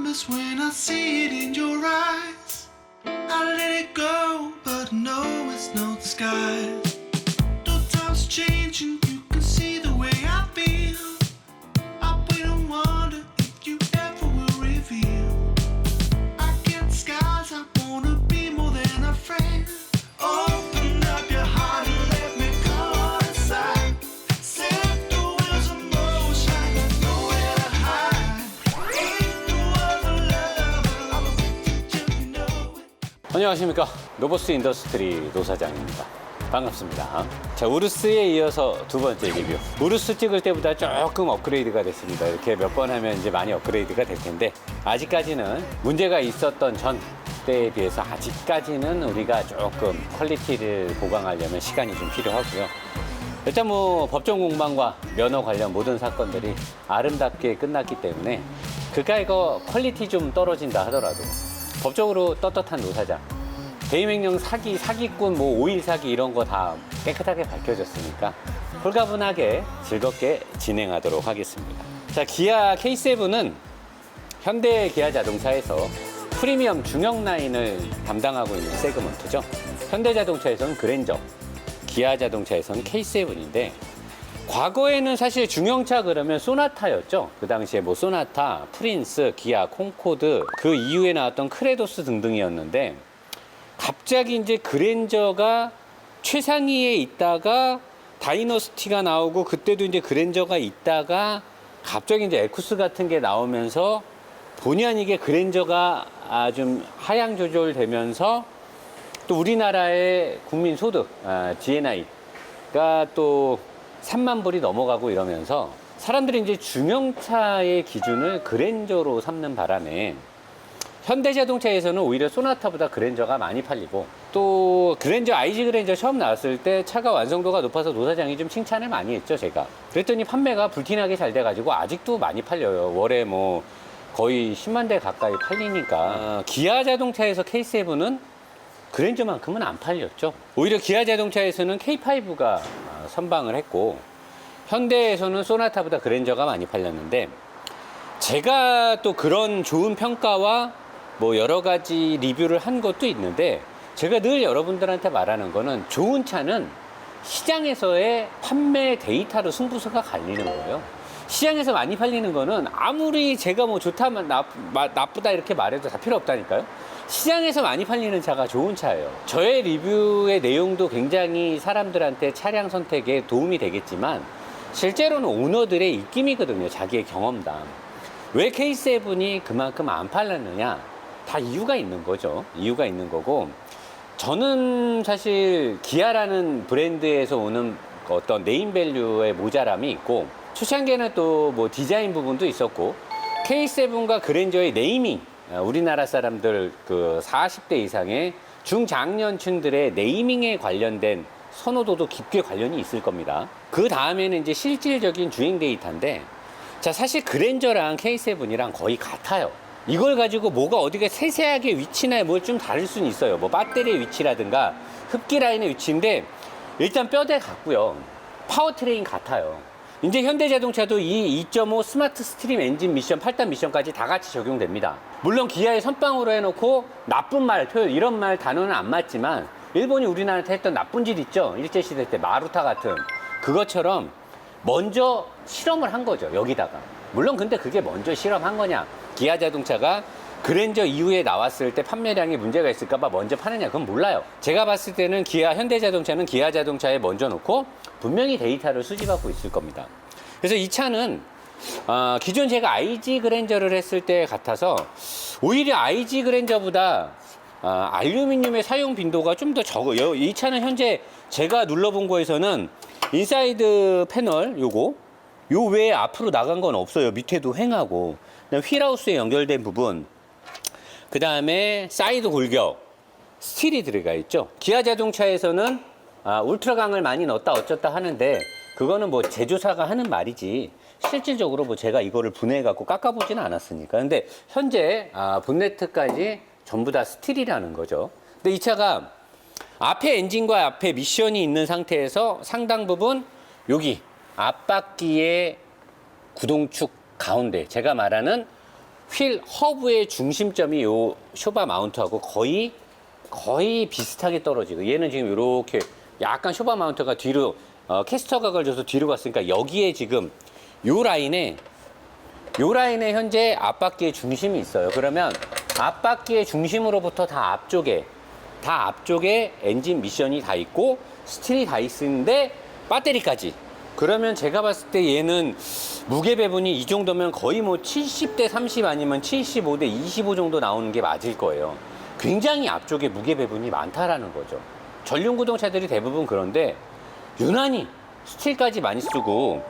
promise when I see it in your eyes. I let it go, but no, it's no disguise. Though times change and you can see the way I feel, I wait and wonder if you ever will reveal. I get skies, I wanna be more than a friend. Open up your heart and let me come inside. Set the wheels in motion, nowhere to hide. Ain't no other love, I'm addicted till you know it. 안녕하십니까. 노보스 인더스트리 노사장입니다. 반갑습니다. 자, 우르스에 이어서 두 번째 리뷰. 우르스 찍을 때보다 조금 업그레이드가 됐습니다. 이렇게 몇 번 하면 이제 많이 업그레이드가 될 텐데, 아직까지는 문제가 있었던 전 때에 비해서 아직까지는 우리가 조금 퀄리티를 보강하려면 시간이 좀 필요하고요. 일단 뭐 법정 공방과 면허 관련 모든 사건들이 아름답게 끝났기 때문에 그가 이거 퀄리티 좀 떨어진다 하더라도 법적으로 떳떳한 노사장, 대의명령 사기, 사기꾼, 뭐 5일 사기 이런 거 다 깨끗하게 밝혀졌으니까 홀가분하게 즐겁게 진행하도록 하겠습니다. 자, 기아 K7은 현대 기아 자동차에서 프리미엄 중형 라인을 담당하고 있는 세그먼트죠. 현대 자동차에서는 그랜저, 기아 자동차에서는 K7인데, 과거에는 사실 중형차 그러면 소나타였죠. 그 당시에 뭐 소나타, 프린스, 기아, 콩코드, 그 이후에 나왔던 크레도스 등등이었는데, 갑자기 이제 그랜저가 최상위에 있다가 다이너스티가 나오고, 그때도 이제 그랜저가 있다가 갑자기 이제 에쿠스 같은 게 나오면서 본의 아니게 그랜저가 좀 하향 조절되면서 또 우리나라의 국민 소득, GNI가 또 3만 불이 넘어가고 이러면서 사람들이 이제 중형차의 기준을 그랜저로 삼는 바람에 현대자동차에서는 오히려 소나타보다 그랜저가 많이 팔리고, 또 그랜저, IG 그랜저 처음 나왔을 때 차가 완성도가 높아서 노사장이 좀 칭찬을 많이 했죠, 제가. 그랬더니 판매가 불티나게 잘 돼가지고 아직도 많이 팔려요. 월에 뭐 거의 10만 대 가까이 팔리니까. 기아 자동차에서 K7은 그랜저만큼은 안 팔렸죠. 오히려 기아 자동차에서는 K5가 선방을 했고, 현대에서는 소나타보다 그랜저가 많이 팔렸는데, 제가 또 그런 좋은 평가와 뭐 여러 가지 리뷰를 한 것도 있는데, 제가 늘 여러분들한테 말하는 거는 좋은 차는 시장에서의 판매 데이터로 승부수가 갈리는 거예요. 시장에서 많이 팔리는 거는 아무리 제가 뭐 좋다면 나쁘다 이렇게 말해도 다 필요 없다니까요. 시장에서 많이 팔리는 차가 좋은 차예요. 저의 리뷰의 내용도 굉장히 사람들한테 차량 선택에 도움이 되겠지만, 실제로는 오너들의 입김이거든요. 자기의 경험담. 왜 K7이 그만큼 안 팔렸느냐? 다 이유가 있는 거죠. 이유가 있는 거고, 저는 사실 기아라는 브랜드에서 오는 어떤 네임밸류의 모자람이 있고, 초창기에는 또 뭐 디자인 부분도 있었고, K7과 그랜저의 네이밍, 우리나라 사람들 그 40대 이상의 중장년층들의 네이밍에 관련된 선호도도 깊게 관련이 있을 겁니다. 그 다음에는 이제 실질적인 주행 데이터인데, 자, 사실 그랜저랑 K7이랑 거의 같아요. 이걸 가지고 뭐가 어디가 세세하게 위치나 뭘 좀 다를 수는 있어요. 뭐 배터리의 위치라든가 흡기 라인의 위치인데, 일단 뼈대 같고요. 파워트레인 같아요. 이제 현대자동차도 이 2.5 스마트 스트림 엔진 미션, 8단 미션까지 다 같이 적용됩니다. 물론 기아의 선빵으로 해놓고 나쁜 말, 표현, 이런 말 단어는 안 맞지만, 일본이 우리나라한테 했던 나쁜 짓 있죠. 일제시대 때 마루타 같은 그것처럼 먼저 실험을 한 거죠, 여기다가. 물론 근데 그게 먼저 실험한 거냐, 기아 자동차가 그랜저 이후에 나왔을 때 판매량에 문제가 있을까봐 먼저 파느냐, 그건 몰라요. 제가 봤을 때는 현대자동차는 기아 자동차에 먼저 놓고 분명히 데이터를 수집하고 있을 겁니다. 그래서 이 차는 기존 제가 IG 그랜저를 했을 때 같아서 오히려 IG 그랜저보다 알루미늄의 사용 빈도가 좀 더 적어요. 이 차는 현재 제가 눌러본 거에서는 인사이드 패널 요 외에 앞으로 나간 건 없어요. 밑에도 횡하고, 휠하우스에 연결된 부분, 그 다음에 사이드 골격, 스틸이 들어가 있죠. 기아 자동차에서는 울트라강을 많이 넣었다 어쩌다 하는데, 그거는 뭐 제조사가 하는 말이지 실질적으로 뭐 제가 이거를 분해해 갖고 깎아보지는 않았으니까. 근데 현재 본네트까지 전부 다 스틸이라는 거죠. 근데 이 차가 앞에 엔진과 앞에 미션이 있는 상태에서 상당 부분 여기 앞바퀴의 구동축 가운데, 제가 말하는 휠 허브의 중심점이 요 쇼바 마운트하고 거의 비슷하게 떨어지고, 얘는 지금 이렇게 약간 쇼바 마운트가 뒤로 캐스터 각을 줘서 뒤로 갔으니까 여기에 지금 요 라인에 현재 앞바퀴의 중심이 있어요. 그러면 앞바퀴의 중심으로부터 다 앞쪽에 엔진 미션이 다 있고 스틸이 다 있는데 배터리까지. 그러면 제가 봤을 때 얘는 무게 배분이 이 정도면 거의 뭐 70대 30 아니면 75대 25 정도 나오는 게 맞을 거예요. 굉장히 앞쪽에 무게 배분이 많다라는 거죠. 전륜구동 차들이 대부분 그런데 유난히 스틸까지 많이 쓰고,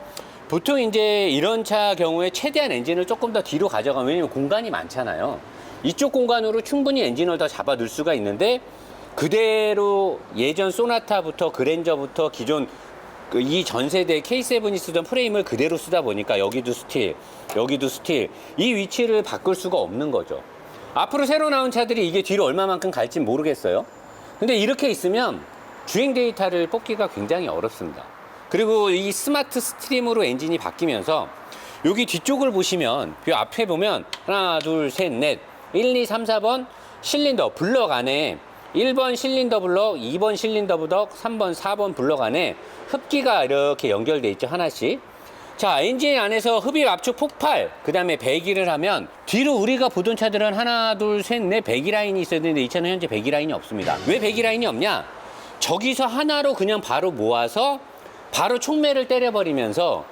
보통 이제 이런 차 경우에 최대한 엔진을 조금 더 뒤로 가져가면, 왜냐면 공간이 많잖아요. 이쪽 공간으로 충분히 엔진을 더 잡아 넣을 수가 있는데, 그대로 예전 소나타부터 그랜저부터 기존 이 전세대 K7이 쓰던 프레임을 그대로 쓰다 보니까 여기도 스틸, 여기도 스틸, 이 위치를 바꿀 수가 없는 거죠. 앞으로 새로 나온 차들이 이게 뒤로 얼마만큼 갈지 모르겠어요. 근데 이렇게 있으면 주행 데이터를 뽑기가 굉장히 어렵습니다. 그리고 이 스마트 스트림으로 엔진이 바뀌면서 여기 뒤쪽을 보시면, 이 앞에 보면 하나, 둘, 셋, 넷, 1, 2, 3, 4번 실린더 블럭 안에 1번 실린더 블럭, 2번 실린더 블럭, 3번, 4번 블럭 안에 흡기가 이렇게 연결돼 있죠, 하나씩. 자, 엔진 안에서 흡입 압축 폭발, 그 다음에 배기를 하면, 뒤로 우리가 보던 차들은 하나, 둘, 셋, 넷 배기 라인이 있어야 되는데 이 차는 현재 배기 라인이 없습니다. 왜 배기 라인이 없냐? 저기서 하나로 그냥 바로 모아서 바로 촉매를 때려버리면서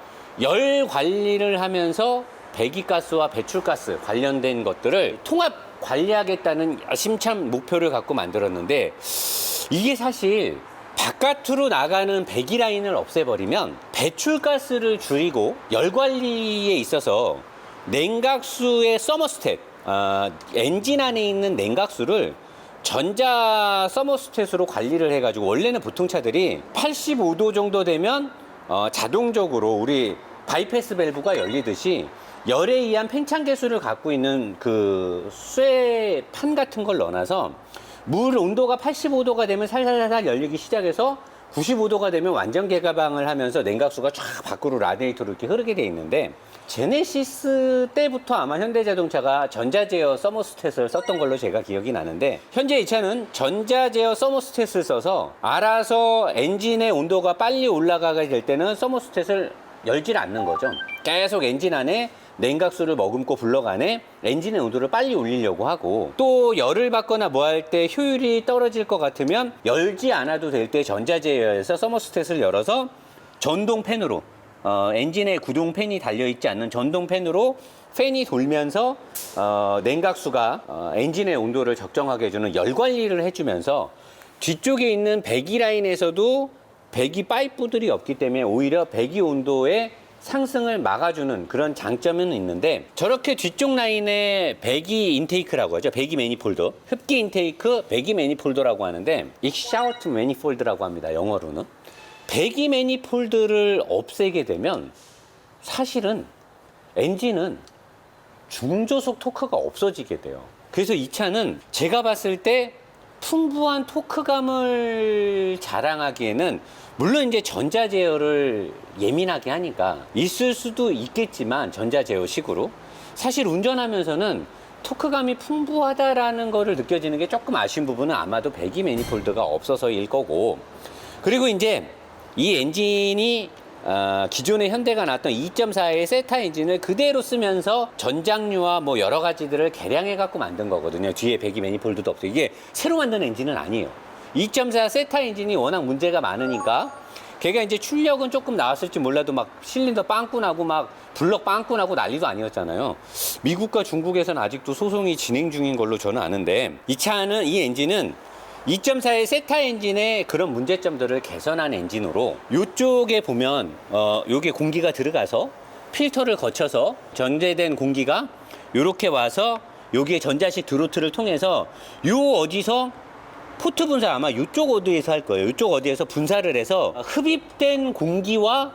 열 관리를 하면서 배기가스와 배출가스 관련된 것들을 통합 관리하겠다는 야심찬 목표를 갖고 만들었는데, 이게 사실 바깥으로 나가는 배기 라인을 없애버리면 배출가스를 줄이고 열 관리에 있어서 냉각수의 서머스탯, 엔진 안에 있는 냉각수를 전자 서머스탯으로 관리를 해가지고, 원래는 보통 차들이 85도 정도 되면 자동적으로 우리 바이패스 밸브가 열리듯이 열에 의한 팽창 개수를 갖고 있는 그 쇠판 같은 걸 넣어놔서 물 온도가 85도가 되면 살살살살 열리기 시작해서 95도가 되면 완전 개가방을 하면서 냉각수가 쫙 밖으로 라디에이터로 이렇게 흐르게 돼 있는데, 제네시스 때부터 아마 현대자동차가 전자제어 서머스탯을 썼던 걸로 제가 기억이 나는데, 현재 이 차는 전자제어 서머스탯을 써서 알아서 엔진의 온도가 빨리 올라가게 될 때는 서머스탯을 열질 않는 거죠. 계속 엔진 안에 냉각수를 머금고 블럭 안에 엔진의 온도를 빨리 올리려고 하고, 또 열을 받거나 뭐 할 때 효율이 떨어질 것 같으면 열지 않아도 될 때 전자제어에서 서머스탯을 열어서 전동 팬으로, 엔진에 구동 팬이 달려있지 않는 전동 팬으로 팬이 돌면서 냉각수가 엔진의 온도를 적정하게 해주는 열 관리를 해주면서, 뒤쪽에 있는 배기 라인에서도 배기 파이프들이 없기 때문에 오히려 배기 온도의 상승을 막아주는 그런 장점은 있는데, 저렇게 뒤쪽 라인에 배기 인테이크라고 하죠. 배기 매니폴더, 흡기 인테이크, 배기 매니폴더라고 하는데, 익샤우트 매니폴드라고 합니다, 영어로는. 배기 매니폴드를 없애게 되면 사실은 엔진은 중저속 토크가 없어지게 돼요. 그래서 이 차는 제가 봤을 때 풍부한 토크감을 자랑하기에는, 물론 이제 전자제어를 예민하게 하니까 있을 수도 있겠지만, 전자제어식으로 사실 운전하면서는 토크감이 풍부하다라는 거를 느껴지는 게 조금 아쉬운 부분은 아마도 배기 매니폴드가 없어서일 거고, 그리고 이제 이 엔진이 기존의 현대가 나왔던 2.4의 세타 엔진을 그대로 쓰면서 전장류와 뭐 여러 가지들을 개량해 갖고 만든 거거든요. 뒤에 배기 매니폴드도 없어요. 이게 새로 만든 엔진은 아니에요. 2.4 세타 엔진이 워낙 문제가 많으니까, 걔가 이제 출력은 조금 나왔을지 몰라도 막 실린더 빵꾸 나고 막 블럭 빵꾸 나고 난리도 아니었잖아요. 미국과 중국에서는 아직도 소송이 진행 중인 걸로 저는 아는데, 이 엔진은 2.4의 세타 엔진의 그런 문제점들을 개선한 엔진으로, 이쪽에 보면 요게 공기가 들어가서 필터를 거쳐서 전제된 공기가 요렇게 와서 여기에 전자식 드로트를 통해서 요 어디서 포트 분사, 아마 이쪽 어디에서 할 거예요. 이쪽 어디에서 분사를 해서 흡입된 공기와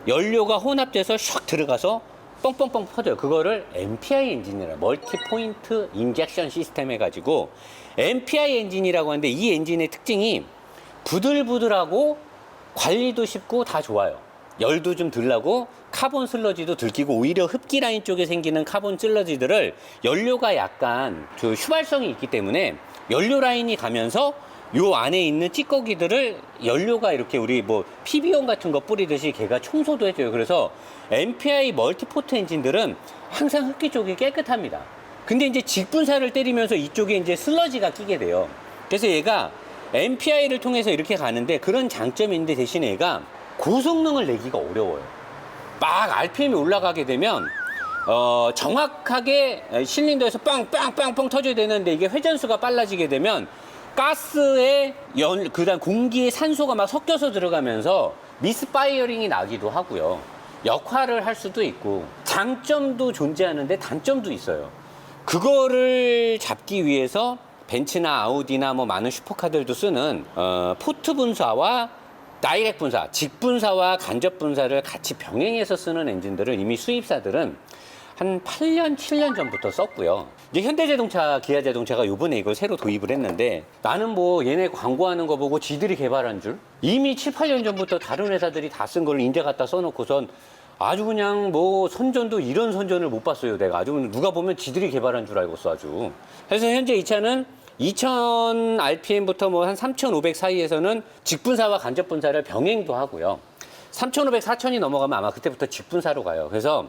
연료가 혼합돼서 샥 들어가서 뻥뻥뻥 퍼져요. 그거를 MPI 엔진이라, 멀티 포인트 인젝션 시스템 해가지고 MPI 엔진이라고 하는데, 이 엔진의 특징이 부들부들하고 관리도 쉽고 다 좋아요. 열도 좀 덜 나고 카본 슬러지도 들키고 오히려 흡기 라인 쪽에 생기는 카본 슬러지들을 연료가 약간 휘발성이 있기 때문에 연료 라인이 가면서 요 안에 있는 찌꺼기들을 연료가 이렇게 우리 뭐 PB온 같은 거 뿌리듯이 걔가 청소도 해줘요. 그래서 MPI 멀티포트 엔진들은 항상 흡기 쪽이 깨끗합니다. 근데 이제 직분사를 때리면서 이쪽에 이제 슬러지가 끼게 돼요. 그래서 얘가 MPI를 통해서 이렇게 가는데 그런 장점이 있는데 대신에 얘가 고성능을 내기가 어려워요. 막 RPM이 올라가게 되면 정확하게 실린더에서 빵빵빵빵 터져야 되는데 이게 회전수가 빨라지게 되면 가스에 그다음 공기에 산소가 막 섞여서 들어가면서 미스파이어링이 나기도 하고요. 역할을 할 수도 있고 장점도 존재하는데 단점도 있어요. 그거를 잡기 위해서 벤츠나 아우디나 뭐 많은 슈퍼카들도 쓰는 포트 분사와 다이렉트 분사, 직분사와 간접 분사를 같이 병행해서 쓰는 엔진들을 이미 수입사들은 한 8년, 7년 전부터 썼고요. 이제 현대자동차, 기아자동차가 요번에 이걸 새로 도입을 했는데 나는 뭐 얘네 광고하는 거 보고 지들이 개발한 줄? 이미 7, 8년 전부터 다른 회사들이 다 쓴 걸 인제 갖다 써놓고선 아주 그냥 뭐 선전도 이런 선전을 못 봤어요. 내가 아주 누가 보면 지들이 개발한 줄 알고 써 아주. 그래서 현재 이 차는 2000 RPM부터 뭐 한 3500 사이에서는 직분사와 간접분사를 병행도 하고요. 3500, 4000이 넘어가면 아마 그때부터 직분사로 가요. 그래서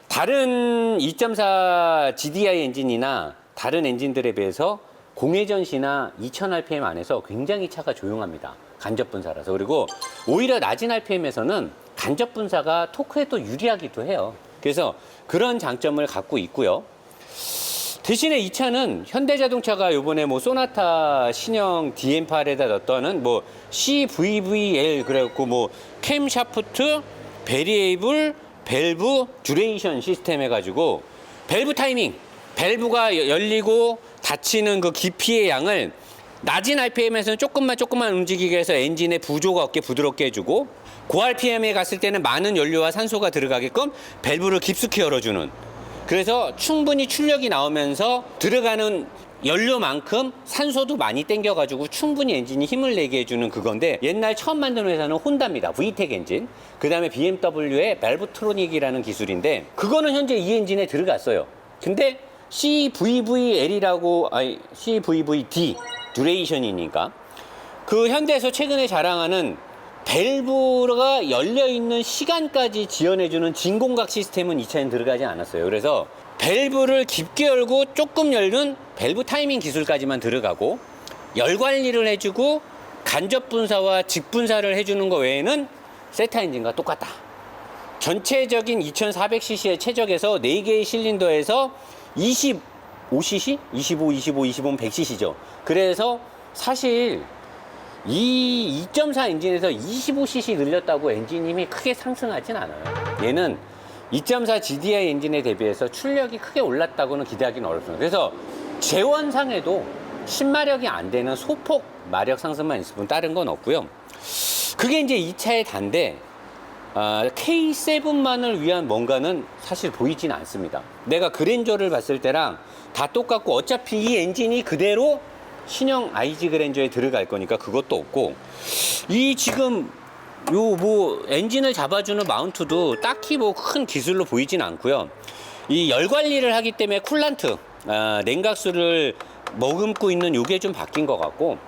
다른 2.4 GDI 엔진이나 다른 엔진들에 비해서 공회전 시나 2000 RPM 안에서 굉장히 차가 조용합니다. 간접분사라서. 그리고 오히려 낮은 RPM에서는 간접분사가 토크에 또 유리하기도 해요. 그래서 그런 장점을 갖고 있고요. 대신에 이 차는 현대자동차가 요번에 뭐 소나타 신형 DM8에다 넣었다는 뭐 CVVL 그래갖고 뭐 캠샤프트, 베리에이블, 밸브, 듀레이션 시스템 해가지고 밸브 타이밍, 밸브가 열리고 닫히는 그 깊이의 양을 낮은 RPM에서는 조금만 움직이게 해서 엔진의 부조가 없게 부드럽게 해주고 고 RPM에 갔을 때는 많은 연료와 산소가 들어가게끔 밸브를 깊숙이 열어주는, 그래서 충분히 출력이 나오면서 들어가는 연료만큼 산소도 많이 땡겨가지고 충분히 엔진이 힘을 내게 해주는 그건데, 옛날 처음 만든 회사는 혼다입니다. VTEC 엔진. 그 다음에 BMW의 밸브트로닉이라는 기술인데 그거는 현재 이 엔진에 들어갔어요. 근데 CVVL이라고, 아니 CVVD 듀레이션이니까 그 현대에서 최근에 자랑하는 밸브가 열려있는 시간까지 지연해주는 진공각 시스템은 이 차에는 들어가지 않았어요. 그래서 밸브를 깊게 열고 조금 열는 밸브 타이밍 기술까지만 들어가고 열 관리를 해주고 간접 분사와 직분사를 해주는 거 외에는 세타 엔진과 똑같다. 전체적인 2400cc의 최적에서 4개의 실린더에서 25cc? 25, 25는 100cc죠. 그래서 사실 이 2.4 엔진에서 25cc 늘렸다고 엔진 힘이 크게 상승하진 않아요. 얘는 2.4 GDI 엔진에 대비해서 출력이 크게 올랐다고는 기대하기는 어렵습니다. 그래서 재원상에도 10마력이 안 되는 소폭 마력 상승만 있을 뿐 다른 건 없고요. 그게 이제 이 차의 단데 K7만을 위한 뭔가는 사실 보이진 않습니다. 내가 그랜저를 봤을 때랑 다 똑같고 어차피 이 엔진이 그대로 신형 IG 그랜저에 들어갈 거니까 그것도 없고, 이 지금 요 뭐 엔진을 잡아주는 마운트도 딱히 뭐 큰 기술로 보이진 않고요. 이 열 관리를 하기 때문에 쿨란트, 냉각수를 머금고 있는 요게 좀 바뀐 것 같고,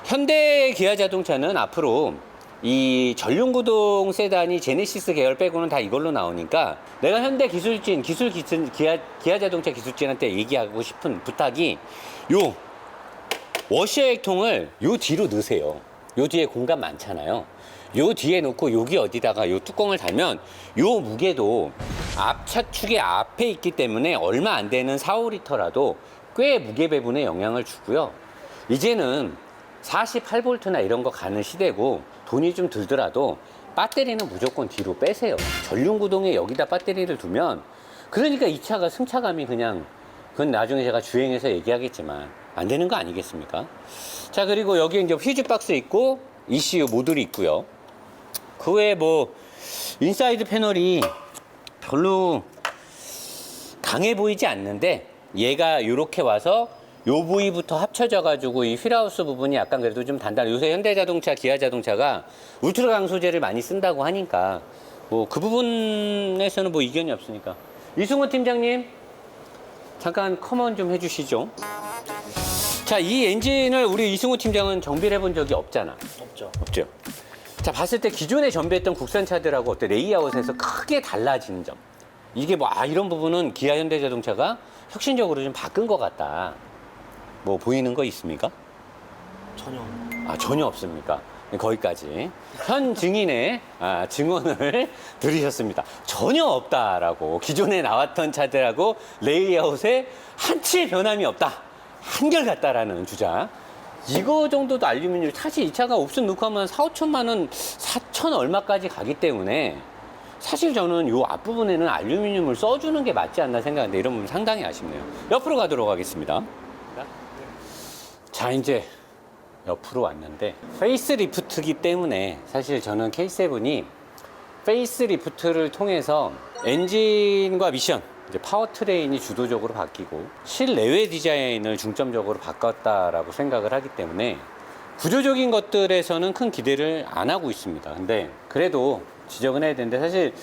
현대 기아 자동차는 앞으로 이 전륜구동 세단이 제네시스 계열 빼고는 다 이걸로 나오니까 내가 현대 기술진, 기아 자동차 기술진한테 얘기하고 싶은 부탁이 요 워셔액통을 요 뒤로 넣으세요. 요 뒤에 공간 많잖아요. 요 뒤에 놓고 여기 어디다가 요 뚜껑을 달면 요 무게도 앞차축의 앞에 있기 때문에 얼마 안 되는 4, 5리터라도 꽤 무게 배분에 영향을 주고요. 이제는 48V나 이런 거 가는 시대고 돈이 좀 들더라도 배터리는 무조건 뒤로 빼세요. 전륜구동에 여기다 배터리를 두면, 그러니까 이 차가 승차감이 그냥, 그건 나중에 제가 주행해서 얘기하겠지만 안 되는 거 아니겠습니까? 자, 그리고 여기 이제 퓨즈 박스 있고 ECU 모듈이 있고요. 그 외에 뭐 인사이드 패널이 별로 강해 보이지 않는데 얘가 이렇게 와서 요 부위부터 합쳐져가지고 이 휠하우스 부분이 약간 그래도 좀 단단. 요새 현대자동차, 기아자동차가 울트라 강소재를 많이 쓴다고 하니까 뭐 그 부분에서는 뭐 이견이 없으니까. 이승호 팀장님, 잠깐 커먼 좀 해주시죠. 자, 이 엔진을 우리 이승호 팀장은 정비를 해본 적이 없잖아. 없죠. 자, 봤을 때 기존에 정비했던 국산차들하고 어때? 레이아웃에서 크게 달라지는 점. 이게 뭐, 이런 부분은 기아 현대자동차가 혁신적으로 좀 바꾼 것 같다. 뭐, 보이는 거 있습니까? 전혀 없습니까? 거기까지. 현 증인의 증언을 들으셨습니다. 전혀 없다라고. 기존에 나왔던 차들하고 레이아웃에 한치의 변함이 없다. 한결같다라는 주장. 이거 정도도 알루미늄, 사실 이 차가 옵션 넣고 하면 4, 5천만 원, 4천 얼마까지 가기 때문에 사실 저는 이 앞부분에는 알루미늄을 써주는 게 맞지 않나 생각하는데 이런 부분 상당히 아쉽네요. 옆으로 가도록 하겠습니다. 자, 이제 옆으로 왔는데 페이스리프트기 때문에 사실 저는 K7이 페이스리프트를 통해서 엔진과 미션, 이제 파워트레인이 주도적으로 바뀌고 실내외 디자인을 중점적으로 바꿨다라고 생각을 하기 때문에 구조적인 것들에서는 큰 기대를 안 하고 있습니다. 근데 그래도 지적은 해야 되는데 사실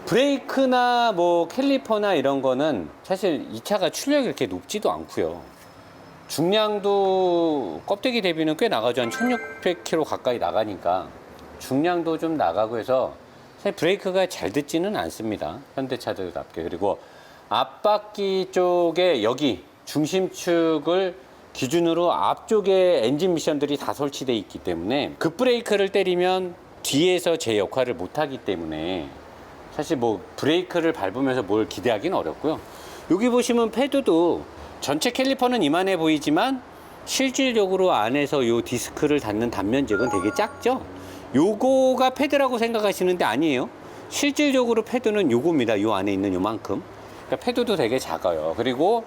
브레이크나 뭐 캘리퍼나 이런 거는 사실 이 차가 출력이 그렇게 높지도 않고요. 중량도 껍데기 대비는 꽤 나가죠. 한 1600km 가까이 나가니까 중량도 좀 나가고 해서 사실 브레이크가 잘 듣지는 않습니다. 현대차들답게. 그리고 앞바퀴 쪽에 여기 중심축을 기준으로 앞쪽에 엔진 미션들이 다 설치되어 있기 때문에 급브레이크를 때리면 뒤에서 제 역할을 못하기 때문에 사실 뭐 브레이크를 밟으면서 뭘 기대하기는 어렵고요. 여기 보시면 패드도 전체 캘리퍼는 이만해 보이지만 실질적으로 안에서 요 디스크를 닿는 단면적은 되게 작죠. 요거가 패드라고 생각하시는데 아니에요. 실질적으로 패드는 요겁니다. 요 안에 있는 요만큼. 그러니까 패드도 되게 작아요. 그리고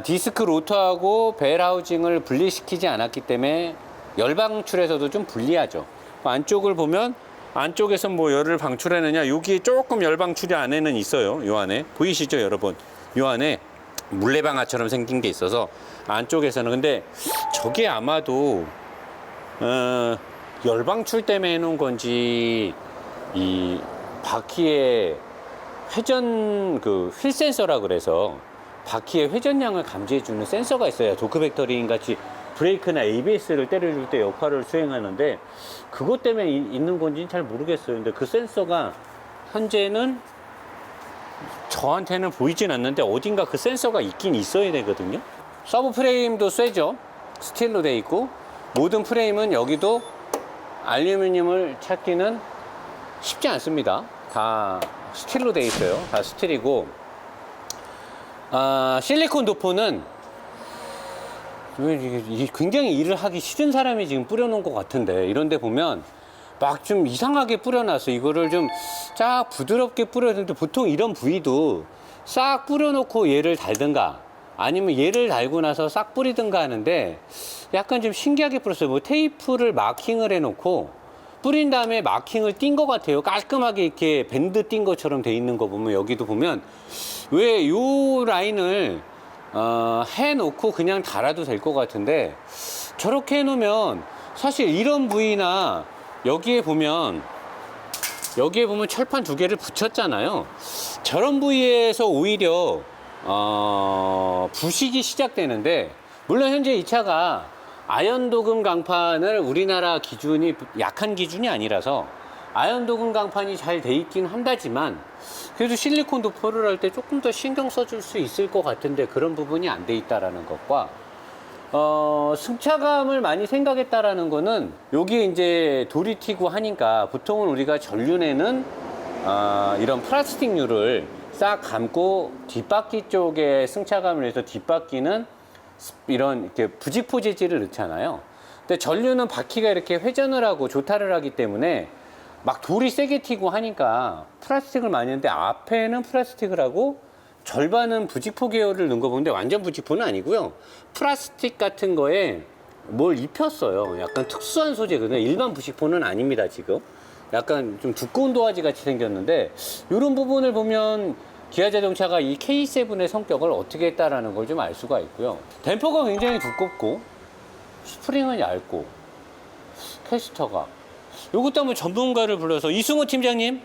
디스크 로터하고 벨 하우징을 분리시키지 않았기 때문에 열 방출에서도 좀 불리하죠. 안쪽을 보면 안쪽에서 뭐 열을 방출하느냐, 여기에 조금 열 방출이 안에는 있어요. 요 안에 보이시죠, 여러분? 요 안에 물레방아처럼 생긴 게 있어서 안쪽에서는. 근데 저게 아마도 열 방출 때문에 해놓은 건지 이 바퀴에 회전 휠 센서라 그래서 바퀴의 회전량을 감지해주는 센서가 있어요. 도크벡터링 같이 브레이크나 ABS를 때려줄 때 역할을 수행하는데 그것 때문에 있는 건지는 잘 모르겠어요. 근데 그 센서가 현재는 저한테는 보이진 않는데 어딘가 그 센서가 있긴 있어야 되거든요. 서브 프레임도 쇠죠. 스틸로 돼 있고 모든 프레임은 여기도 알루미늄을 찾기는 쉽지 않습니다. 다 스틸로 돼 있어요. 다 스틸이고 실리콘 도포는 굉장히 일을 하기 싫은 사람이 지금 뿌려놓은 것 같은데 이런데 보면 막 좀 이상하게 뿌려놨어. 이거를 좀 쫙 부드럽게 뿌려야 되는데 보통 이런 부위도 싹 뿌려놓고 얘를 달든가 아니면 얘를 달고 나서 싹 뿌리든가 하는데 약간 좀 신기하게 뿌렸어요. 뭐 테이프를 마킹을 해놓고 뿌린 다음에 마킹을 띈 것 같아요. 깔끔하게 이렇게 밴드 띈 것처럼 돼 있는 거 보면 여기도 보면 왜 요 라인을 해놓고 그냥 달아도 될 것 같은데 저렇게 해놓으면 사실 이런 부위나 여기에 보면 철판 두 개를 붙였잖아요. 저런 부위에서 오히려 부식이 시작되는데 물론 현재 이 차가 아연도금 강판을 우리나라 기준이 약한 기준이 아니라서 아연도금 강판이 잘 돼 있긴 한다지만 그래도 실리콘 도포를 할 때 조금 더 신경 써줄 수 있을 것 같은데 그런 부분이 안 돼 있다라는 것과 승차감을 많이 생각했다라는 거는 여기에 이제 돌이 튀고 하니까 보통은 우리가 전륜에는 이런 플라스틱류를 싹 감고 뒷바퀴 쪽에 승차감을 해서 뒷바퀴는 이런 이렇게 부직포 재질을 넣잖아요. 근데 전륜은 바퀴가 이렇게 회전을 하고 조타를 하기 때문에 막 돌이 세게 튀고 하니까 플라스틱을 많이 했는데 앞에는 플라스틱을 하고 절반은 부직포 계열을 넣은 거 보는데 완전 부직포는 아니고요. 플라스틱 같은 거에 뭘 입혔어요. 약간 특수한 소재거든요. 일반 부직포는 아닙니다, 지금. 약간 좀 두꺼운 도화지 같이 생겼는데 이런 부분을 보면 기아 자동차가 이 K7의 성격을 어떻게 했다라는 걸 좀 알 수가 있고요. 댐퍼가 굉장히 두껍고 스프링은 얇고 캐스터가 이것도 한번 전문가를 불러서 이승우 팀장님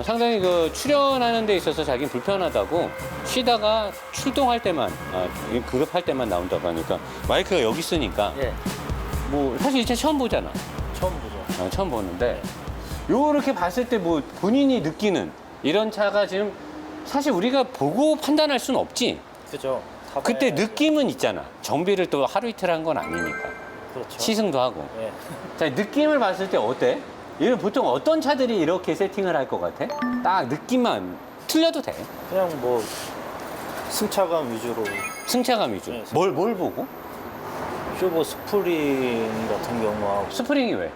상당히 그 출연하는 데 있어서 자기는 불편하다고 쉬다가 출동할 때만 급할 때만 나온다고 하니까 마이크가 여기 있으니까 예, 뭐 사실 이 차 처음 보잖아. 처음 보죠. 처음 보는데 요렇게 봤을 때 뭐 본인이 느끼는 이런 차가 지금 사실 우리가 보고 판단할 수는 없지. 그죠. 그때 느낌은 있잖아. 정비를 또 하루 이틀 한 건 아니니까. 그렇죠. 시승도 하고. 예. 자, 느낌을 봤을 때 어때? 이런 보통 어떤 차들이 이렇게 세팅을 할 것 같아? 딱 느낌만 틀려도 돼. 그냥 뭐 승차감 위주로 승차감 위주. 네, 뭘 보고? 쇼버 스프링 같은 경우하고 스프링이 왜?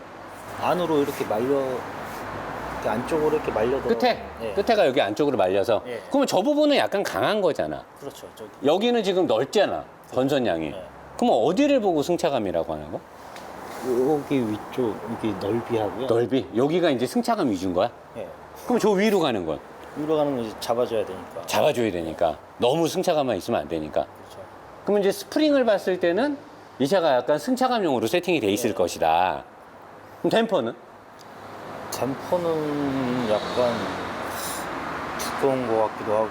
안으로 이렇게 이렇게 안쪽으로 이렇게 말려 들어. 끝에? 예. 끝에가 여기 안쪽으로 말려서. 예. 그러면 저 부분은 약간 강한 거잖아. 그렇죠. 저기. 여기는 지금 넓잖아. 건선량이. 네. 그럼 어디를 보고 승차감이라고 하는 거? 여기 위쪽 여기 넓이하고요. 넓이? 여기가 이제 승차감 위주인 거야? 예. 그럼 저 위로 가는 거야? 위로 가는 거 이제 잡아줘야 되니까. 잡아줘야 되니까. 너무 승차감만 있으면 안 되니까. 그렇죠. 그러면 이제 스프링을 봤을 때는 이 차가 약간 승차감용으로 세팅이 돼 있을 네. 것이다. 그럼 댐퍼는? 댐퍼는 약간 두꺼운 거 같기도 하고.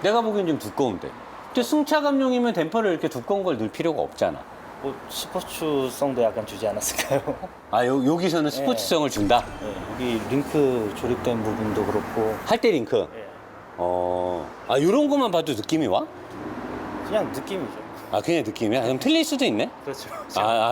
내가 보기엔 좀 두꺼운데. 근데 승차감용이면 댐퍼를 이렇게 두꺼운 걸 넣을 필요가 없잖아. 뭐 스포츠성도 약간 주지 않았을까요? 아, 여기서는 스포츠성을 준다? 예, 여기 링크 조립된 부분도 그렇고. 할 때 링크? 예. 이런 것만 봐도 느낌이 와? 그냥 느낌이죠. 그냥 느낌이야? 그럼 틀릴 수도 있네? 그렇죠.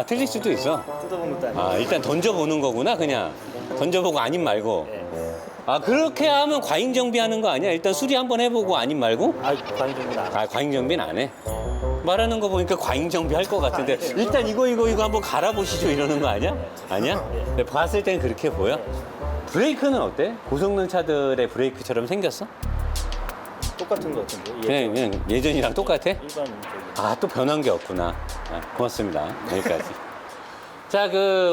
틀릴 수도 있어? 뜯어본 것도 아니고. 일단 던져보는 거구나, 그냥. 던져보고 아님 말고. 예. 그렇게 하면 과잉 정비하는 거 아니야? 일단 수리 한번 해보고 아님 말고? 과잉적인 안. 과잉 정비는 안 해? 말하는 거 보니까 과잉 정비 할 것 같은데 일단 이거 한번 갈아보시죠 이러는 거 아니야? 아니야? 근데 봤을 땐 그렇게 보여? 브레이크는 어때? 고성능 차들의 브레이크처럼 생겼어? 똑같은 것 같은데. 그냥 예전이랑 똑같아? 일반 저기. 또 변한 게 없구나. 고맙습니다. 여기까지. 자,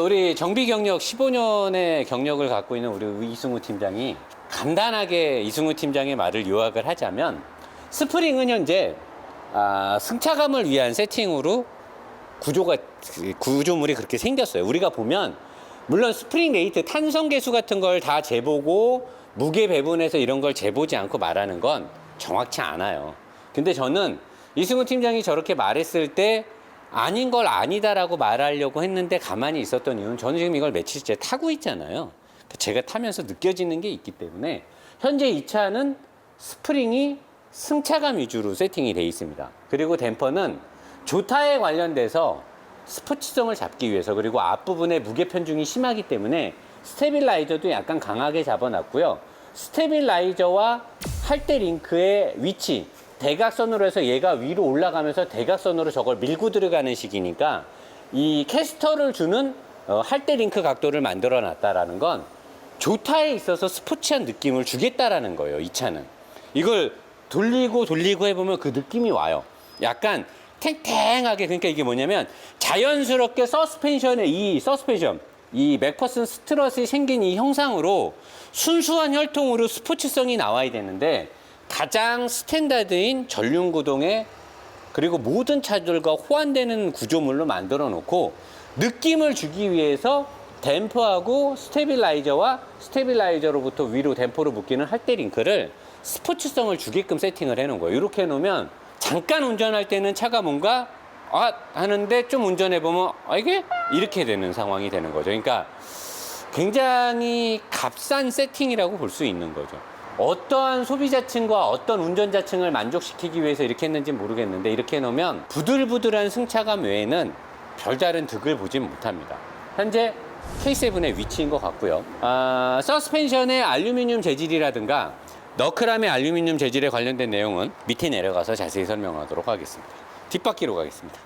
우리 정비 경력 15년의 경력을 갖고 있는 우리 이승우 팀장이 간단하게 이승우 팀장의 말을 요약을 하자면 스프링은 현재 승차감을 위한 세팅으로 구조물이 그렇게 생겼어요. 우리가 보면 물론 스프링 레이트, 탄성 계수 같은 걸 다 재보고 무게 배분해서 이런 걸 재보지 않고 말하는 건 정확치 않아요. 근데 저는 이승우 팀장이 저렇게 말했을 때 아닌 걸 아니다라고 말하려고 했는데 가만히 있었던 이유는 저는 지금 이걸 며칠째 타고 있잖아요. 제가 타면서 느껴지는 게 있기 때문에 현재 이 차는 스프링이 승차감 위주로 세팅이 돼 있습니다. 그리고 댐퍼는 조타에 관련돼서 스포츠성을 잡기 위해서 그리고 앞부분에 무게 편중이 심하기 때문에 스테빌라이저도 약간 강하게 잡아놨고요. 스테빌라이저와 할대 링크의 위치, 대각선으로 해서 얘가 위로 올라가면서 대각선으로 저걸 밀고 들어가는 식이니까 이 캐스터를 주는 할대 링크 각도를 만들어 놨다라는 건 조타에 있어서 스포츠한 느낌을 주겠다라는 거예요, 이 차는. 이걸 돌리고 해보면 그 느낌이 와요. 약간 탱탱하게, 그러니까 이게 뭐냐면 자연스럽게 이 맥퍼슨 스트럿이 생긴 이 형상으로 순수한 혈통으로 스포츠성이 나와야 되는데 가장 스탠다드인 전륜구동에 그리고 모든 차들과 호환되는 구조물로 만들어 놓고 느낌을 주기 위해서 댐퍼하고 스테빌라이저로부터 위로 댐퍼로 묶이는 할대 링크를 스포츠성을 주게끔 세팅을 해놓은 거예요. 이렇게 해놓으면 잠깐 운전할 때는 차가 뭔가 하는데 좀 운전해보면 이게 이렇게 되는 상황이 되는 거죠. 그러니까 굉장히 값싼 세팅이라고 볼 수 있는 거죠. 어떠한 소비자층과 어떤 운전자층을 만족시키기 위해서 이렇게 했는지 모르겠는데 이렇게 해놓으면 부들부들한 승차감 외에는 별다른 득을 보진 못합니다. 현재 K7의 위치인 것 같고요. 서스펜션의 알루미늄 재질이라든가 너클함의 알루미늄 재질에 관련된 내용은 밑에 내려가서 자세히 설명하도록 하겠습니다. 뒷바퀴로 가겠습니다.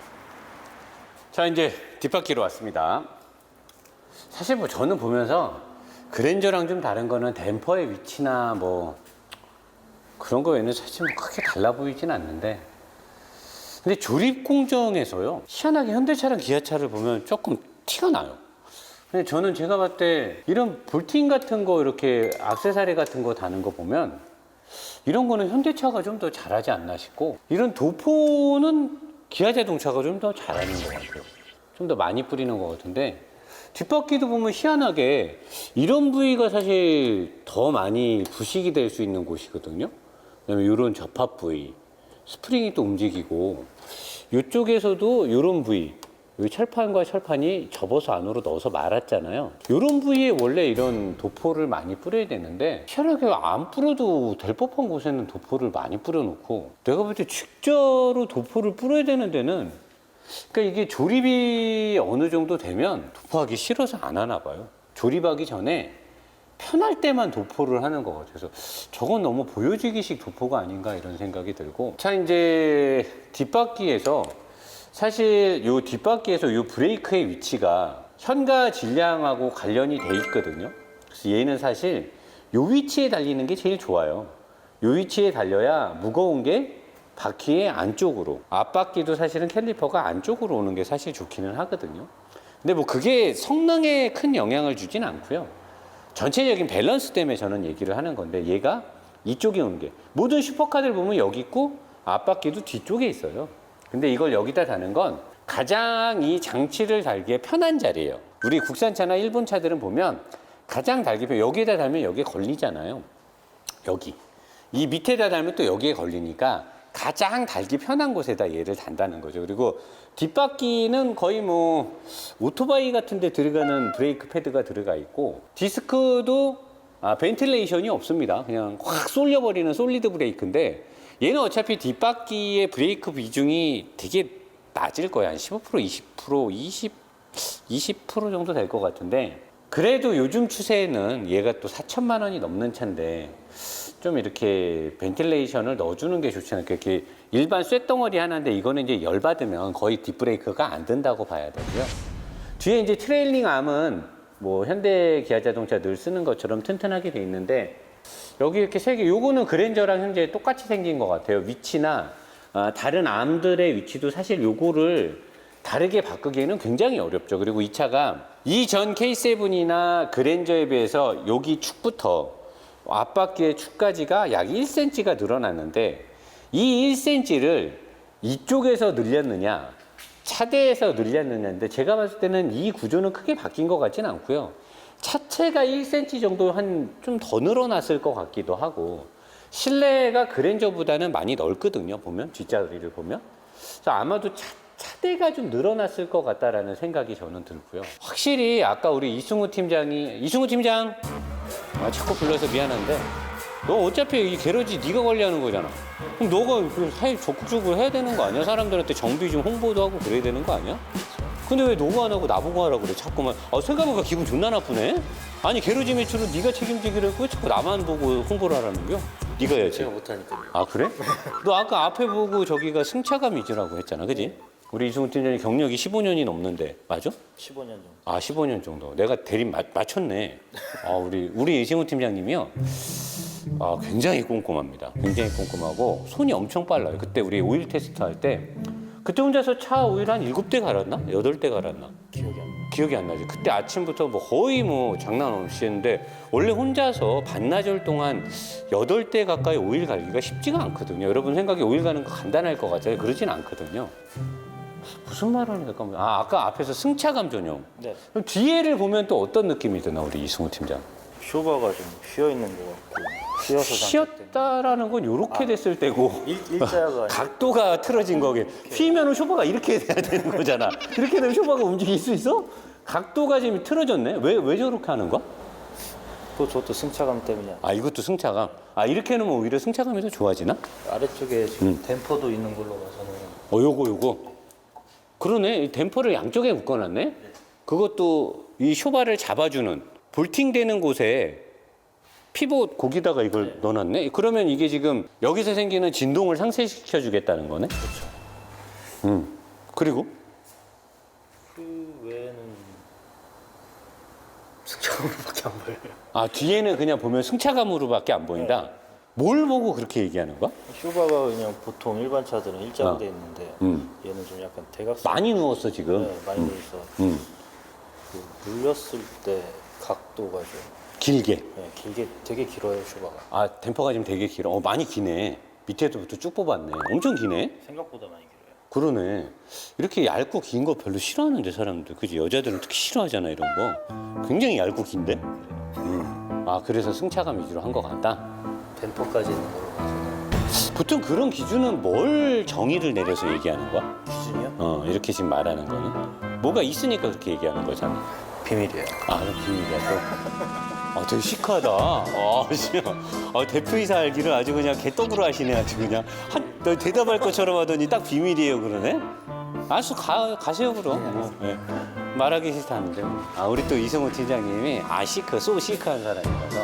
자, 이제 뒷바퀴로 왔습니다. 사실 뭐 저는 보면서 그랜저랑 좀 다른 거는 댐퍼의 위치나 뭐 그런 거 외에는 사실 뭐 크게 달라 보이진 않는데, 근데 조립 공정에서요, 희한하게 현대차랑 기아차를 보면 조금 티가 나요. 근데 저는 제가 봤을 때 이런 볼팅 같은 거, 이렇게 액세서리 같은 거 다는 거 보면 이런 거는 현대차가 좀 더 잘하지 않나 싶고, 이런 도포는 기아자동차가 좀 더 잘하는 것 같아요. 좀 더 많이 뿌리는 것 같은데, 뒷바퀴도 보면 희한하게 이런 부위가 사실 더 많이 부식이 될 수 있는 곳이거든요. 왜냐면 이런 접합 부위, 스프링이 또 움직이고, 이쪽에서도 이런 부위, 이 철판과 철판이 접어서 안으로 넣어서 말았잖아요. 이런 부위에 원래 이런 도포를 많이 뿌려야 되는데, 희한하게 안 뿌려도 될 법한 곳에는 도포를 많이 뿌려놓고, 내가 볼 때 직자로 도포를 뿌려야 되는 데는, 그러니까 이게 조립이 어느 정도 되면 도포하기 싫어서 안 하나 봐요. 조립하기 전에 편할 때만 도포를 하는 것 같아서 저건 너무 보여지기식 도포가 아닌가 이런 생각이 들고, 자 이제 뒷바퀴에서 사실 요 뒷바퀴에서 요 브레이크의 위치가 현가 질량하고 관련이 돼 있거든요. 그래서 얘는 사실 요 위치에 달리는 게 제일 좋아요. 요 위치에 달려야 무거운 게 바퀴의 안쪽으로, 앞바퀴도 사실은 캘리퍼가 안쪽으로 오는 게 사실 좋기는 하거든요. 근데 뭐 그게 성능에 큰 영향을 주진 않고요. 전체적인 밸런스 때문에 저는 얘기를 하는 건데, 얘가 이쪽에 오는 게, 모든 슈퍼카들 보면 여기 있고 앞바퀴도 뒤쪽에 있어요. 근데 이걸 여기다 다는 건 가장 이 장치를 달기에 편한 자리예요. 우리 국산차나 일본 차들은 보면 가장 달기 편, 여기에다 달면 여기에 걸리잖아요. 여기 이 밑에다 달면 또 여기에 걸리니까 가장 달기 편한 곳에다 얘를 단다는 거죠. 그리고 뒷바퀴는 거의 뭐 오토바이 같은 데 들어가는 브레이크 패드가 들어가 있고, 디스크도 벤틸레이션이 없습니다. 그냥 확 쏠려버리는 솔리드 브레이크인데, 얘는 어차피 뒷바퀴의 브레이크 비중이 되게 낮을 거야. 한 15%, 20%, 20% 정도 될 것 같은데, 그래도 요즘 추세에는 얘가 또 4천만 원이 넘는 차인데 좀 이렇게 벤틸레이션을 넣어주는 게 좋잖아요. 이렇게 일반 쇳덩어리 하나인데 이거는 이제 열받으면 거의 뒷브레이크가 안 된다고 봐야 되고요. 뒤에 이제 트레일링 암은 뭐 현대 기아 자동차 늘 쓰는 것처럼 튼튼하게 돼 있는데, 여기 이렇게 세 개, 요거는 그랜저랑 현재 똑같이 생긴 것 같아요. 위치나 다른 암들의 위치도 사실 요거를 다르게 바꾸기에는 굉장히 어렵죠. 그리고 이 차가 이전 K7이나 그랜저에 비해서 여기 축부터 앞바퀴의 축까지가 약 1cm가 늘어났는데, 이 1cm를 이쪽에서 늘렸느냐 차대에서 늘렸느냐인데, 제가 봤을 때는 이 구조는 크게 바뀐 것 같지는 않고요. 차체가 1cm 정도 한 좀 더 늘어났을 것 같기도 하고, 실내가 그랜저보다는 많이 넓거든요. 보면 뒷자리를 보면. 그래서 아마도 차대가 좀 늘어났을 것 같다라는 생각이 저는 들고요. 확실히 아까 우리 이승우 팀장 자꾸 불러서 미안한데, 너 어차피 이 게러지 네가 관리하는 거잖아. 그럼 너가 사실 적극적으로 해야 되는 거 아니야? 사람들한테 정비 좀 홍보도 하고 그래야 되는 거 아니야? 근데 왜 너가 안 하고 나보고 하라고 그래 자꾸만. 생각해보니까 기분 존나 나쁘네. 아니 게러지 매출은 네가 책임지기로 했고 왜 자꾸 나만 보고 홍보를 하라는 거야? 네가 해야지. 제가 못하니까요. 아 그래? 너 아까 앞에 보고 저기가 승차감 위주라고 했잖아, 그지? 우리 이승우 팀장님 경력이 15년이 넘는데 맞아? 15년 정도. 15년 정도. 내가 대립 맞췄네. 우리 이승우 팀장님이요. 굉장히 꼼꼼합니다. 굉장히 꼼꼼하고 손이 엄청 빨라요. 그때 우리 오일 테스트 할 때, 그때 혼자서 차 오일 한 7대 갈았나? 8대 갈았나? 기억이 안 나지. 그때 아침부터 뭐 거의 뭐 장난 없이 했는데, 원래 혼자서 반나절 동안 8대 가까이 오일 갈기가 쉽지가 않거든요. 여러분 생각에 오일 가는 거 간단할 것 같아요. 그러진 않거든요. 무슨 말을 하는 잠깐만. 아까 앞에서 승차감 전용. 네. 그럼 뒤에를 보면 또 어떤 느낌이 드나, 우리 이승우 팀장? 쇼바가 좀 휘어 있는 것 같고, 휘어서 휘었다라는 건 이렇게 됐을 때고, 일자가 아니고 각도가 틀어진 거게. 휘면은 쇼바가 이렇게 돼야 되는 거잖아. 이렇게 되면 쇼바가 움직일 수 있어? 각도가 지금 틀어졌네. 왜 저렇게 하는 거야? 또 저것도 승차감 때문이야. 이것도 승차감. 이렇게 해놓으면 오히려 승차감이 더 좋아지나? 아래쪽에 지금 댐퍼도 있는 걸로 봐서는. 요거. 그러네. 이 댐퍼를 양쪽에 묶어놨네. 그것도 이 쇼바를 잡아주는 볼팅되는 곳에 피봇 거기다가 이걸 넣어놨네. 그러면 이게 지금 여기서 생기는 진동을 상쇄시켜 주겠다는 거네. 그렇죠. 그리고 그 외에는 승차감으로밖에 안 보여요. 뒤에는 그냥 보면 승차감으로밖에 안 보인다. 뭘 보고 그렇게 얘기하는 거야? 쇼바가 그냥 보통 일반 차들은 일자로 돼 있는데 얘는 좀 약간 대각선. 많이 누웠어 지금. 네, 많이 돼 있어. 그 눌렸을 때 각도가 좀 길게. 네, 길게 되게 길어요 슈바가. 아, 댐퍼가 지금 되게 길어. 많이 기네. 밑에서부터 쭉 뽑았네. 엄청 기네. 생각보다 많이 길어요. 그러네. 이렇게 얇고 긴 거 별로 싫어하는데 사람들. 그지? 여자들은 특히 싫어하잖아 이런 거. 굉장히 얇고 긴데. 아, 그래서 승차감 위주로 한 것 같다. 댐퍼까지 있는 걸로 봐서. 보통 그런 기준은 뭘 정의를 내려서 얘기하는 거야? 기준이요? 이렇게 지금 말하는 거는 뭐가 있으니까 그렇게 얘기하는 거잖아. 비밀이에요. 아, 그럼 비밀이야 또. 아, 되게 시크하다. 진짜. 대표이사 알기를 아주 그냥 개떡으로 하시네, 아주 그냥. 너 대답할 것처럼 하더니 딱 비밀이에요, 그러네? 알았어, 가세요, 그럼. 뭐, 예. 말하기 싫다는데. 우리 또 이승우 팀장님이, 시크한 사람이라서.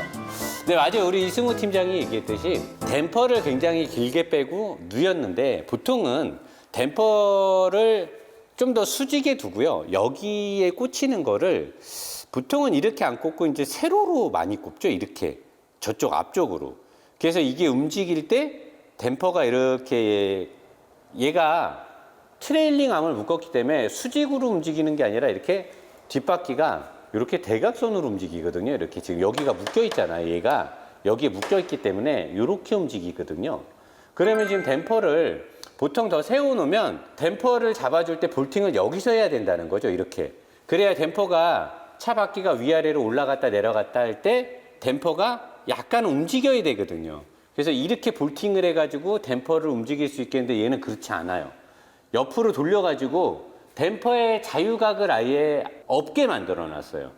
네, 맞아요. 우리 이승우 팀장이 얘기했듯이 댐퍼를 굉장히 길게 빼고 누였는데 보통은 댐퍼를 좀 더 수직에 두고요. 여기에 꽂히는 거를 보통은 이렇게 안 꽂고 이제 세로로 많이 꼽죠. 이렇게 저쪽 앞쪽으로. 그래서 이게 움직일 때 댐퍼가 이렇게 얘가 트레일링 암을 묶었기 때문에 수직으로 움직이는 게 아니라 이렇게 뒷바퀴가 이렇게 대각선으로 움직이거든요. 이렇게 지금 여기가 묶여 있잖아요. 얘가 여기에 묶여 있기 때문에 이렇게 움직이거든요. 그러면 지금 댐퍼를 보통 더 세워놓으면 댐퍼를 잡아줄 때 볼팅을 여기서 해야 된다는 거죠. 이렇게. 그래야 댐퍼가 차 바퀴가 위아래로 올라갔다 내려갔다 할 때 댐퍼가 약간 움직여야 되거든요. 그래서 이렇게 볼팅을 해가지고 댐퍼를 움직일 수 있겠는데 얘는 그렇지 않아요. 옆으로 돌려가지고 댐퍼의 자유각을 아예 없게 만들어 놨어요.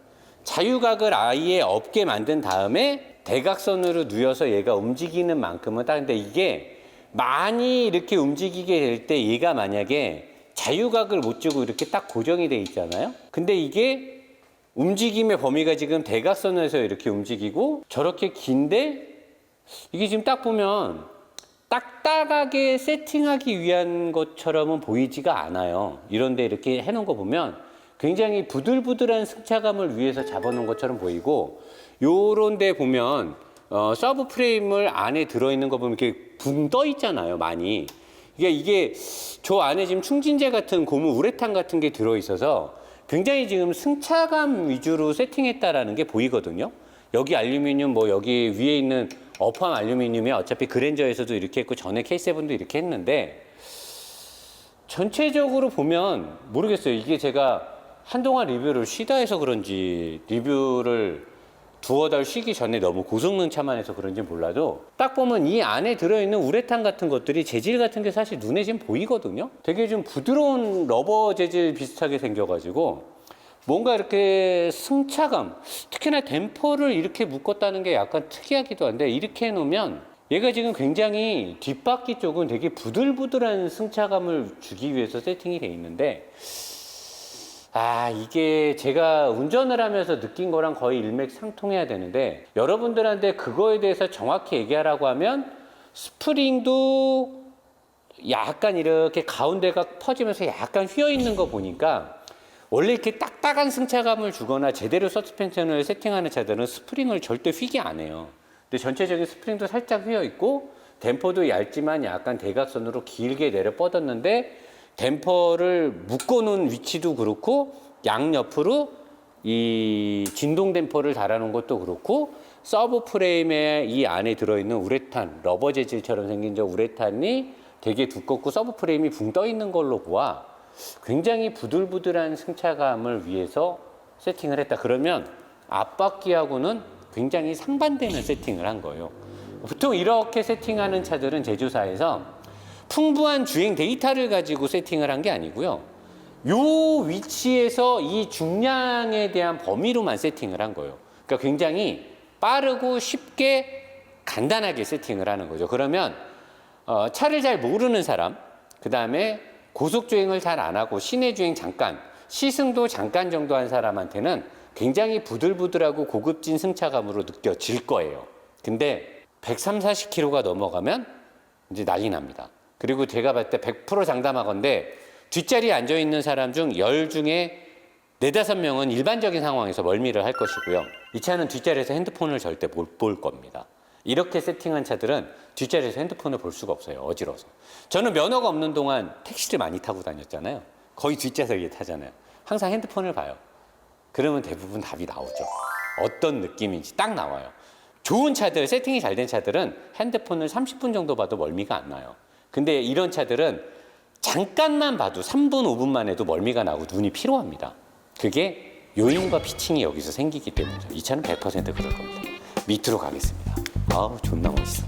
자유각을 아예 없게 만든 다음에 대각선으로 누여서 얘가 움직이는 만큼은 딱. 근데 이게 많이 이렇게 움직이게 될 때 얘가 만약에 자유각을 못 주고 이렇게 딱 고정이 돼 있잖아요. 근데 이게 움직임의 범위가 지금 대각선에서 이렇게 움직이고 저렇게 긴데 이게 지금 딱 보면 딱딱하게 세팅하기 위한 것처럼은 보이지가 않아요. 이런데 이렇게 해놓은 거 보면 굉장히 부들부들한 승차감을 위해서 잡아놓은 것처럼 보이고, 요런 데 보면 서브 프레임을 안에 들어있는 거 보면 이렇게 붕 떠 있잖아요, 많이. 이게 저 안에 지금 충진제 같은 고무 우레탄 같은 게 들어있어서 굉장히 지금 승차감 위주로 세팅했다라는 게 보이거든요. 여기 알루미늄, 여기 위에 있는 어펌 알루미늄이 어차피 그랜저에서도 이렇게 했고 전에 K7도 이렇게 했는데, 전체적으로 보면 모르겠어요. 이게 제가 한동안 리뷰를 쉬다 해서 그런지, 리뷰를 두어 달 쉬기 전에 너무 고성능 차만 해서 그런지 몰라도 딱 보면 이 안에 들어있는 우레탄 같은 것들이 재질 같은 게 사실 눈에 지금 보이거든요. 되게 좀 부드러운 러버 재질 비슷하게 생겨가지고 뭔가 이렇게 승차감, 특히나 댐퍼를 이렇게 묶었다는 게 약간 특이하기도 한데, 이렇게 해놓으면 얘가 지금 굉장히 뒷바퀴 쪽은 되게 부들부들한 승차감을 주기 위해서 세팅이 돼 있는데, 이게 제가 운전을 하면서 느낀 거랑 거의 일맥상통해야 되는데, 여러분들한테 그거에 대해서 정확히 얘기하라고 하면 스프링도 약간 이렇게 가운데가 퍼지면서 약간 휘어 있는 거 보니까, 원래 이렇게 딱딱한 승차감을 주거나 제대로 서스펜션을 세팅하는 차들은 스프링을 절대 휘게 안 해요. 근데 전체적인 스프링도 살짝 휘어 있고 댐퍼도 얇지만 약간 대각선으로 길게 내려 뻗었는데, 댐퍼를 묶어놓은 위치도 그렇고 양옆으로 이 진동 댐퍼를 달아놓은 것도 그렇고, 서브 프레임에 이 안에 들어있는 우레탄, 러버 재질처럼 생긴 저 우레탄이 되게 두껍고 서브 프레임이 붕 떠 있는 걸로 보아 굉장히 부들부들한 승차감을 위해서 세팅을 했다. 그러면 앞바퀴하고는 굉장히 상반되는 세팅을 한 거예요. 보통 이렇게 세팅하는 차들은 제조사에서 풍부한 주행 데이터를 가지고 세팅을 한 게 아니고요. 요 위치에서 이 중량에 대한 범위로만 세팅을 한 거예요. 그러니까 굉장히 빠르고 쉽게 간단하게 세팅을 하는 거죠. 그러면 차를 잘 모르는 사람, 그 다음에 고속주행을 잘 안 하고 시내주행 잠깐, 시승도 잠깐 정도 한 사람한테는 굉장히 부들부들하고 고급진 승차감으로 느껴질 거예요. 근데 130, 40km가 넘어가면 이제 난리 납니다. 그리고 제가 봤을 때 100% 장담하건대 뒷자리에 앉아있는 사람 중 10 중에 4, 5명은 일반적인 상황에서 멀미를 할 것이고요. 이 차는 뒷자리에서 핸드폰을 절대 못 볼 겁니다. 이렇게 세팅한 차들은 뒷자리에서 핸드폰을 볼 수가 없어요. 어지러워서. 저는 면허가 없는 동안 택시를 많이 타고 다녔잖아요. 거의 뒷좌석에 타잖아요. 항상 핸드폰을 봐요. 그러면 대부분 답이 나오죠. 어떤 느낌인지 딱 나와요. 좋은 차들, 세팅이 잘 된 차들은 핸드폰을 30분 정도 봐도 멀미가 안 나요. 근데 이런 차들은 잠깐만 봐도 3분, 5분만 해도 멀미가 나고 눈이 피로합니다. 그게 요인과 피칭이 여기서 생기기 때문이죠. 이 차는 100% 그럴 겁니다. 밑으로 가겠습니다. 아우, 존나 멋있어.